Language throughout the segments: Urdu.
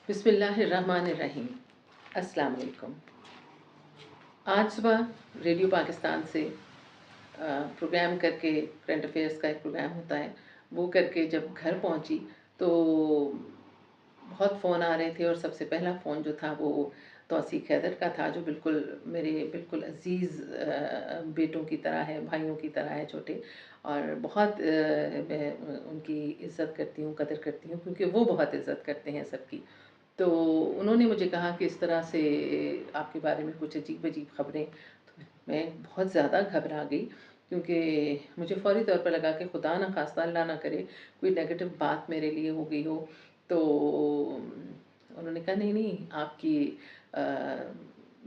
بسم اللہ الرحمن الرحیم۔ السلام علیکم۔ آج صبح ریڈیو پاکستان سے پروگرام کر کے، کرنٹ افیئرس کا ایک پروگرام ہوتا ہے، وہ کر کے جب گھر پہنچی تو بہت فون آ رہے تھے، اور سب سے پہلا فون جو تھا وہ توصیق حیدر کا تھا، جو میرے بالکل عزیز بیٹوں کی طرح ہے، بھائیوں کی طرح ہے چھوٹے، اور بہت میں ان کی عزت کرتی ہوں، قدر کرتی ہوں، کیونکہ وہ بہت عزت کرتے ہیں سب کی۔ تو انہوں نے مجھے کہا کہ اس طرح سے آپ کے بارے میں کچھ عجیب عجیب خبریں، تو میں بہت زیادہ گھبرا گئی، کیونکہ مجھے فوری طور پر لگا کہ خدا نہ خواستہ، اللہ نہ کرے کوئی نیگیٹو بات میرے لیے ہو گئی ہو۔ تو انہوں نے کہا نہیں نہیں، آپ کی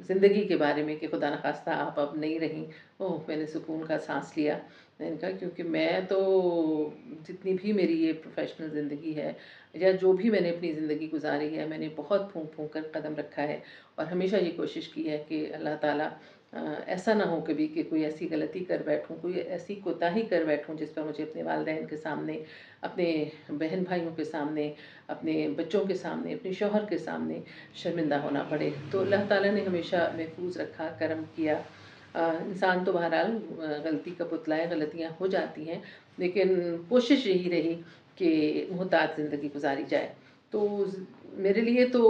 زندگی کے بارے میں، کہ خدا نخواستہ آپ اب نہیں رہیں۔ اوہ، میں نے سکون کا سانس لیا۔ میں نے کہا کیونکہ میں تو جتنی بھی میری یہ پروفیشنل زندگی ہے، یا جو بھی میں نے اپنی زندگی گزاری ہے، میں نے بہت پھونک پھونک کر قدم رکھا ہے، اور ہمیشہ یہ کوشش کی ہے کہ اللہ تعالیٰ ایسا نہ ہو کبھی کہ کوئی ایسی غلطی کر بیٹھوں، کوئی ایسی کوتاہی کر بیٹھوں جس پر مجھے اپنے والدین کے سامنے، اپنے بہن بھائیوں کے سامنے، اپنے بچوں کے سامنے، اپنے شوہر کے سامنے شرمندہ ہونا پڑے۔ تو اللہ تعالیٰ نے ہمیشہ محفوظ رکھا، کرم کیا۔ انسان تو بہرحال غلطی کا پتلا ہے، غلطیاں ہو جاتی ہیں، لیکن کوشش یہی رہی کہ محتاط زندگی گزاری جائے۔ تو میرے لیے تو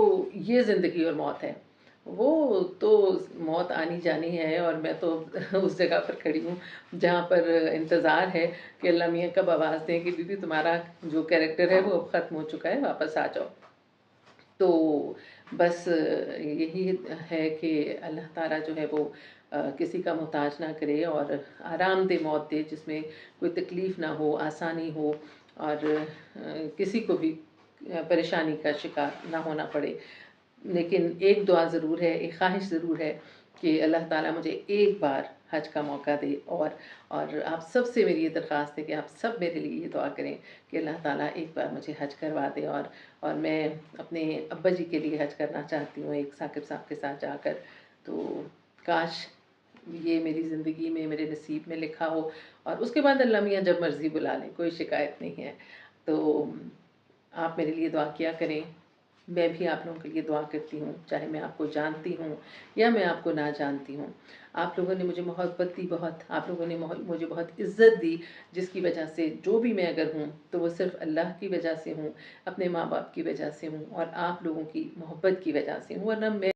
یہ زندگی اور موت ہے، وہ تو موت آنی جانی ہے، اور میں تو اس جگہ پر کھڑی ہوں جہاں پر انتظار ہے کہ اللہ میاں کب آواز دیں کہ بیوی تمہارا جو کیریکٹر ہے وہ اب ختم ہو چکا ہے، واپس آ جاؤ۔ تو بس یہی ہے کہ اللہ تعالیٰ جو ہے وہ کسی کا محتاج نہ کرے، اور آرام دہ موت دے، جس میں کوئی تکلیف نہ ہو، آسانی ہو، اور کسی کو بھی پریشانی کا شکار نہ ہونا پڑے۔ لیکن ایک دعا ضرور ہے، ایک خواہش ضرور ہے کہ اللہ تعالیٰ مجھے ایک بار حج کا موقع دے، اور آپ سب سے میری یہ درخواست ہے کہ آپ سب میرے لیے یہ دعا کریں کہ اللہ تعالیٰ ایک بار مجھے حج کروا دے، اور میں اپنے ابا جی کے لیے حج کرنا چاہتی ہوں، ایک ثاقب صاحب کے ساتھ جا کر۔ تو کاش یہ میری زندگی میں، میرے نصیب میں لکھا ہو، اور اس کے بعد اللہ میاں جب مرضی بلا لیں، کوئی شکایت نہیں ہے۔ تو آپ میرے لیے دعا کیا کریں، میں بھی آپ لوگوں کے لیے دعا کرتی ہوں، چاہے میں آپ کو جانتی ہوں یا میں آپ کو نہ جانتی ہوں۔ آپ لوگوں نے مجھے محبت دی بہت، آپ لوگوں نے مجھے بہت عزت دی، جس کی وجہ سے جو بھی میں اگر ہوں تو وہ صرف اللہ کی وجہ سے ہوں، اپنے ماں باپ کی وجہ سے ہوں، اور آپ لوگوں کی محبت کی وجہ سے ہوں، ورنہ میں